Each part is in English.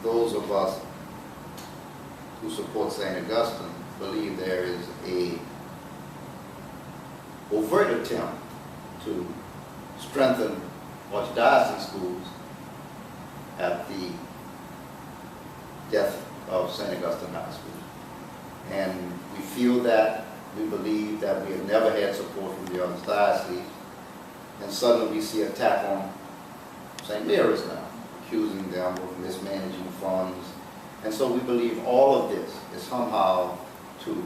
those of us who support St. Augustine believe there is a overt attempt to strengthen archdiocesan schools at the death of St. Augustine High School. And we feel that, we believe that we have never had support from the other dioceses, and suddenly we see an attack on St. Mary's now, accusing them of mismanaging funds. And so we believe all of this is somehow to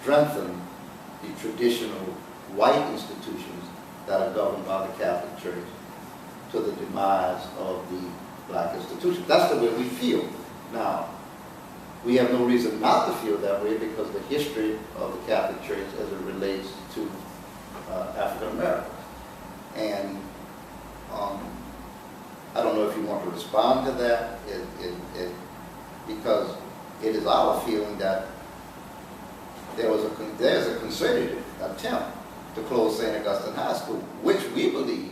strengthen the traditional white institutions that are governed by the Catholic Church to the demise of the black institution. That's the way we feel. Now, we have no reason not to feel that way because the history of the Catholic Church as it relates to African Americans. And I don't know if you want to respond to that, because it is our feeling that there's a concerted attempt to close St. Augustine High School, which we believe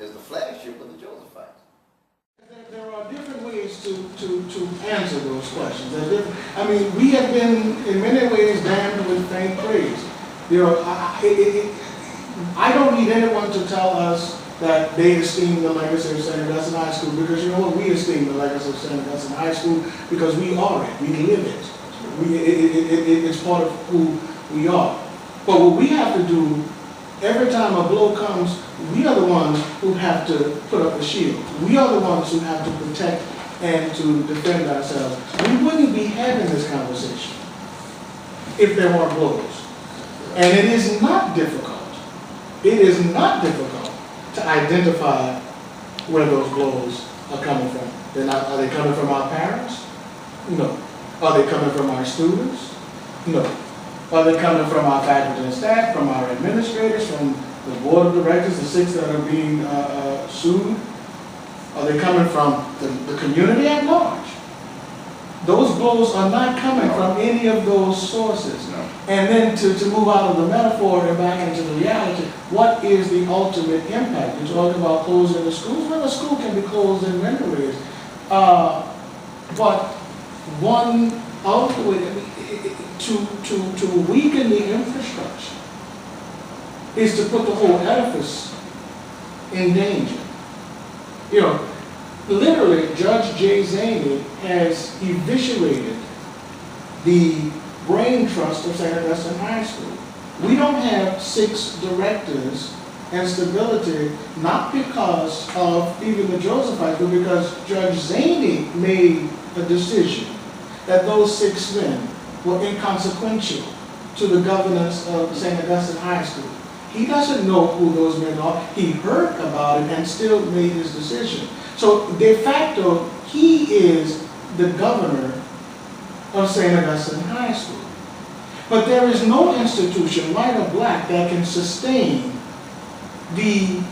is the flagship of the Josephites. There are different ways to answer those questions. I mean, we have been, in many ways, damned with faint praise. You know, I don't need anyone to tell us that they esteem the legacy of St. Augustine High School, because you know what, we esteem the legacy of St. Augustine High School because we are it, we live it. It's part of who we are. But what we have to do, every time a blow comes, we are the ones who have to put up the shield. We are the ones who have to protect and to defend ourselves. We wouldn't be having this conversation if there weren't blows. And it is not difficult. It is not difficult to identify where those blows are coming from. Are they coming from our parents? No. Are they coming from our students? No. Are they coming from our faculty and staff, from our administrators, from the board of directors, the 6 that are being sued? Are they coming from the community at large? Those blows are not coming from any of those sources. No. And then to move out of the metaphor and back into the reality, what is the ultimate impact? You're talking about closing the schools. Well, the school can be closed in many ways. But one ultimate, to weaken the infrastructure is to put the whole edifice in danger. You know, literally, Judge J. Zaney has eviscerated the brain trust of St. Augustine High School. We don't have 6 directors and stability, not because of even the Josephites, but because Judge Zaney made a decision that those 6 men were inconsequential to the governance of St. Augustine High School. He doesn't know who those men are. He heard about it and still made his decision. So de facto, he is the governor of St. Augustine High School. But there is no institution, white or black, that can sustain the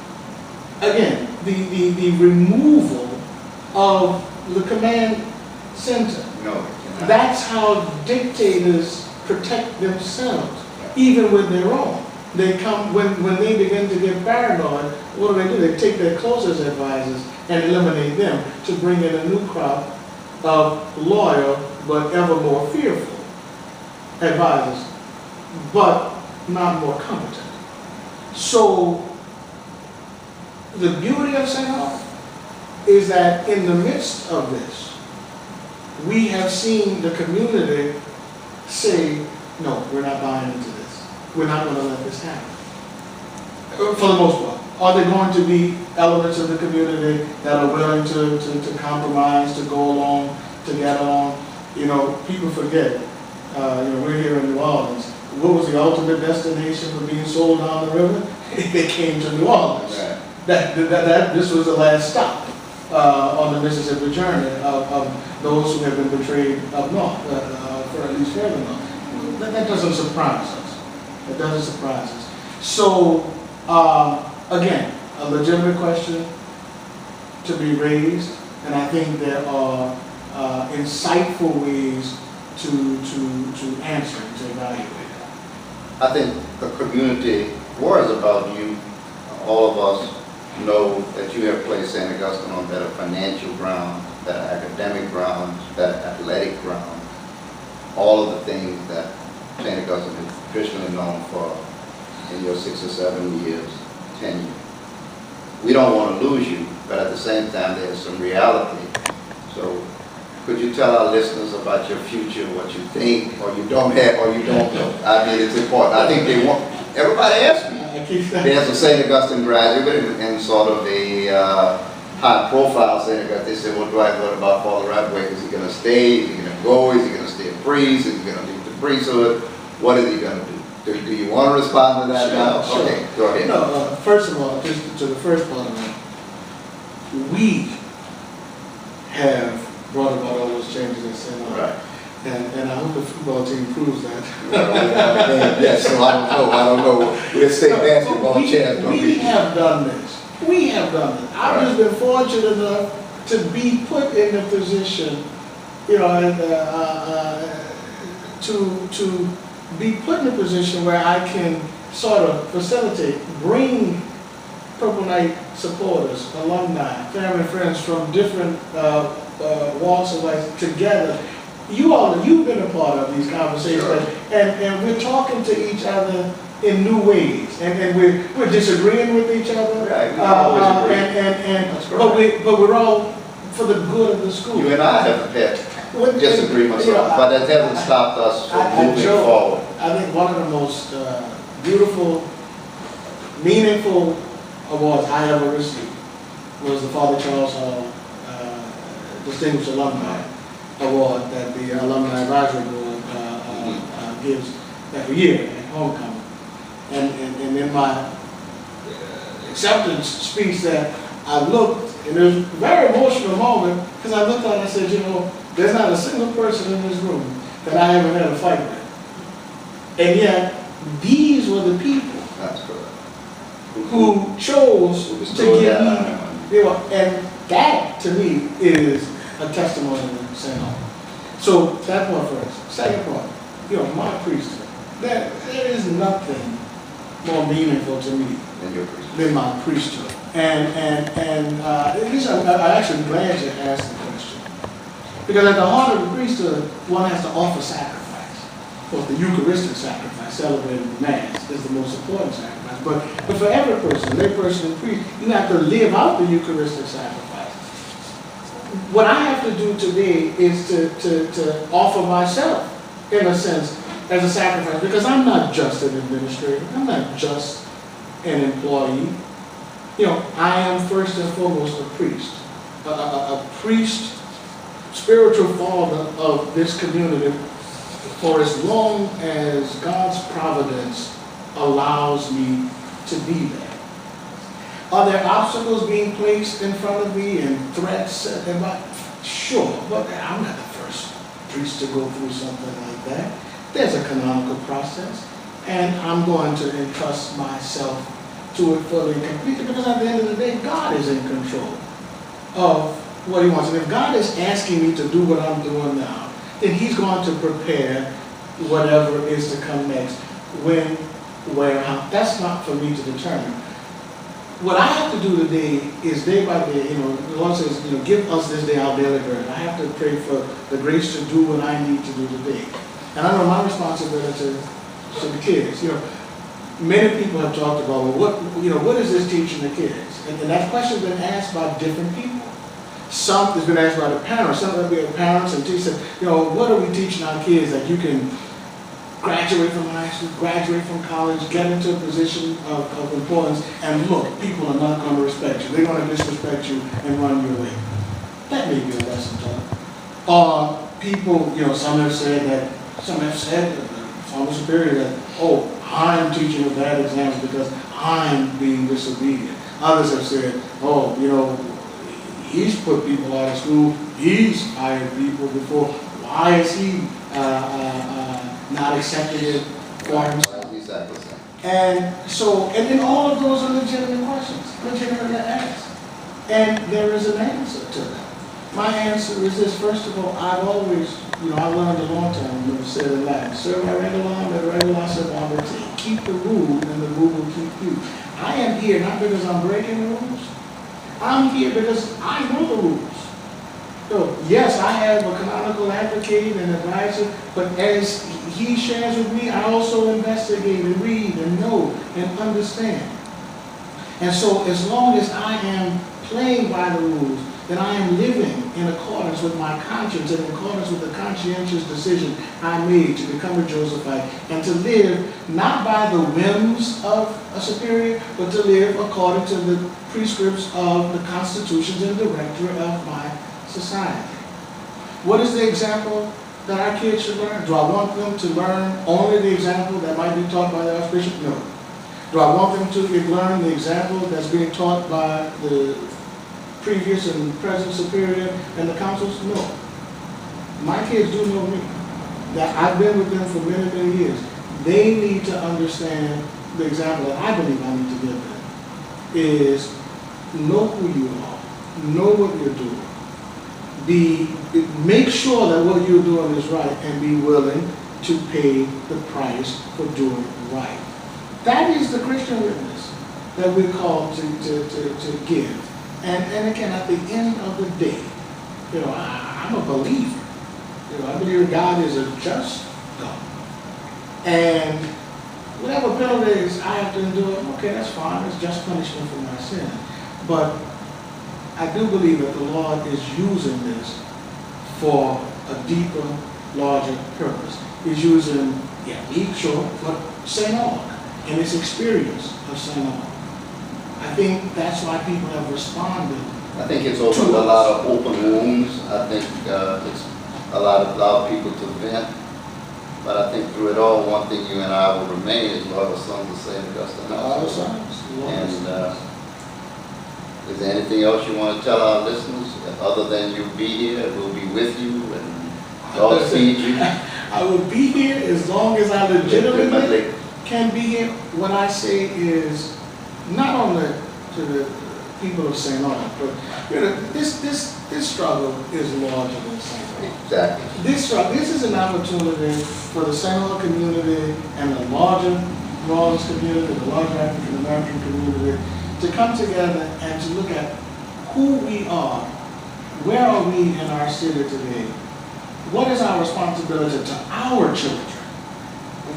removal of the command center. No. That's how dictators protect themselves, even with their own. They come, when they begin to get paranoid, what do? They take their closest advisors and eliminate them to bring in a new crop of loyal but ever more fearful advisors, but not more competent. So the beauty of St. Augustine is that in the midst of this, we have seen the community say, no, we're not buying into this. We're not going to let this happen. For the most part. Are there going to be elements of the community that are willing to compromise, to go along, to get along? You know, people forget, we're here in New Orleans. What was the ultimate destination for being sold down the river? They came to New Orleans. Right. This was the last stop on the Mississippi journey of those who have been betrayed up north, for at least further north. That doesn't surprise us. That doesn't surprise us. So, again, a legitimate question to be raised, and I think there are insightful ways to answer and to evaluate that. I think the community worries about you. All of us know that you have placed St. Augustine on better financial ground better academic grounds, better athletic grounds, all of the things that St. Augustine is traditionally known for in your 6 or 7 years, 10 years. We don't want to lose you, but at the same time, there's some reality. So could you tell our listeners about your future, what you think, or you don't have, or you don't know? I mean, it's important. I think they want, everybody asks me. There's a St. Augustine graduate and sort of a high-profile St. Augustine. They say, well, Dwight, what about Father Raphael? Is he going to stay? Is he going to go? Is he going to stay a priest? Is he going to leave the priesthood? What is he going to do? Do you want to respond to that now? Sure. Okay, go ahead. No, first of all, just to the first part of it, we have brought about all those changes in St. Augustine. Right. And I hope the football team proves that. Yes, so I don't know. We'll say basketball chance. We have done this. We have done it. I've just been fortunate enough to be put in the position, you know, to be put in a position where I can sort of facilitate, bring Purple Knight supporters, alumni, family, friends from different walks of life together. You've been a part of these conversations, sure. and we're talking to each other in new ways, and we're disagreeing with each other, right. but we're all for the good of the school. You and I have had disagreements, but that hasn't stopped us from moving forward. I think one of the most beautiful, meaningful awards I ever received was the Father Charles Hall Distinguished Alumni Award that the Alumni Advisory Board gives every year at homecoming. And in my acceptance speech that I looked, and it was a very emotional moment, because I looked out and I said, you know, there's not a single person in this room that I haven't had a fight with. And yet, these were the people who chose to give me, you know, and that to me is a testimony to St. Augustine. So that part first. Second part, you know, my priesthood. There is nothing more meaningful to me than my priesthood. And I'm actually glad you asked the question. Because at the heart of the priesthood, one has to offer sacrifice. Of course, the Eucharistic sacrifice, celebrated in Mass, is the most important sacrifice. But for every person, lay person and priest, you have to live out the Eucharistic sacrifice. What I have to do today is to offer myself, in a sense, as a sacrifice, because I'm not just an administrator, I'm not just an employee. You know, I am first and foremost a priest, a priest, spiritual father of this community for as long as God's providence allows me to be there. Are there obstacles being placed in front of me and threats? Sure, but I'm not the first priest to go through something like that. There's a canonical process, and I'm going to entrust myself to it fully and completely, because at the end of the day, God is in control of what He wants. And if God is asking me to do what I'm doing now, then He's going to prepare whatever is to come next, when, where, how. That's not for me to determine. What I have to do today is day by day, you know, the Lord says, you know, give us this day our daily bread. I have to pray for the grace to do what I need to do today. And I know my responsibility to the kids. You know, many people have talked about, well, what is this teaching the kids? And that question's been asked by different people. Some has been asked by the parents. Some of the parents and teachers, you know, what are we teaching our kids that you can graduate from high school, graduate from college, get into a position of importance, and look, people are not going to respect you. They're going to disrespect you and run you away. That may be a lesson taught. People, you know, some have said, the former superior, that, oh, I'm teaching with bad examples because I'm being disobedient. Others have said, oh, you know, he's put people out of school, he's hired people before, why is he not accepting it for himself? And so, and then all of those are legitimate questions, legitimately asked. And there is an answer to them. My answer is this: first of all, I've always, you know, I learned a long time ago to say it in Latin, serve regulam et regula servanda. Keep the rule and the rule will keep you. I am here not because I'm breaking the rules. I'm here because I know the rules. So, yes, I have a canonical advocate and advisor, but as he shares with me, I also investigate and read and know and understand. And so as long as I am playing by the rules, then I am living in accordance with my conscience and in accordance with the conscientious decision I made to become a Josephite and to live not by the whims of a superior, but to live according to the prescripts of the constitutions and directorate of my society. What is the example that our kids should learn? Do I want them to learn only the example that might be taught by the Archbishop? No. Do I want them to learn the example that's being taught by the previous and present superior and the councils? No. My kids do know me. That I've been with them for many, many years. They need to understand the example that I believe I need to give them is know who you are, know what you're doing. Make sure that what you're doing is right and be willing to pay the price for doing right. That is the Christian witness that we're called to give. And again, at the end of the day, you know, I'm a believer. You know, I believe God is a just God. And whatever penalties I have to endure, okay, that's fine. It's just punishment for my sin. But I do believe that the Lord is using this for a deeper, larger purpose. He's using, me, sure, but St. Aug and his experience of St. Aug. I think that's why people have responded. I think it's opened a lot of open wounds. I think it's allowed people to vent. But I think through it all, one thing you and I will remain is Lord of Sons of St. Augustine. And is there anything else you want to tell our listeners other than you'll be here, we'll be with you, and God feed you? I will be here as long as I legitimately can be here. What I say is not only to the people of St. Aug, but you know, this struggle is larger than St. Aug. Exactly. This is an opportunity for the St. Aug community and the larger Rawlins community, the larger African American community, to come together and to look at who we are. Where are we in our city today? What is our responsibility to our children?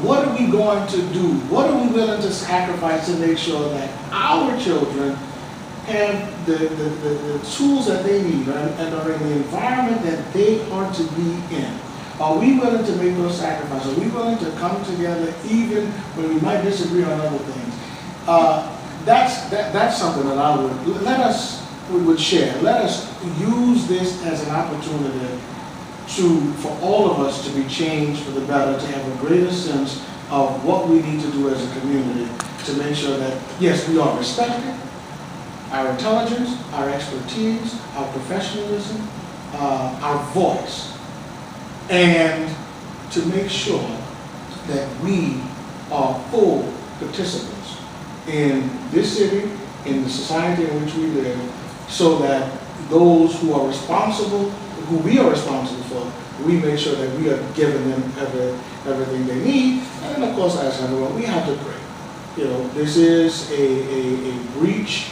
What are we going to do? What are we willing to sacrifice to make sure that our children have the tools that they need and are in the environment that they are to be in? Are we willing to make those sacrifices? Are we willing to come together even when we might disagree on other things? That's something that we would share. Let us use this as an opportunity for all of us to be changed for the better, to have a greater sense of what we need to do as a community to make sure that, yes, we are respected, our intelligence, our expertise, our professionalism, our voice, and to make sure that we are full participants in this city, in the society in which we live, so that those who are responsible, who we are responsible for, we make sure that we are giving them everything they need. And then, of course, as everyone, we have to pray. You know, this is a breach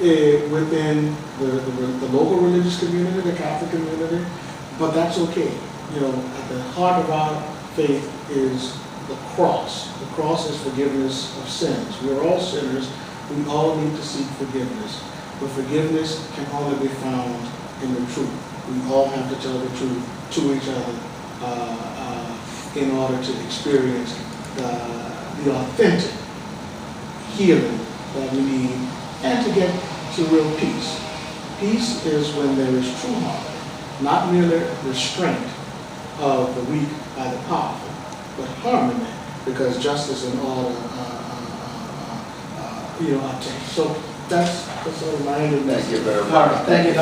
within the local religious community, the Catholic community, but that's okay. You know, at the heart of our faith is the cross. The cross is forgiveness of sins. We're all sinners. We all need to seek forgiveness. But forgiveness can only be found in the truth. We all have to tell the truth to each other in order to experience the authentic healing that we need and to get to real peace. Peace is when there is true harmony, not merely restraint of the weak by the powerful, but harmony, because justice and order obtained. So that's a reminder. Thank you very much. Thank you.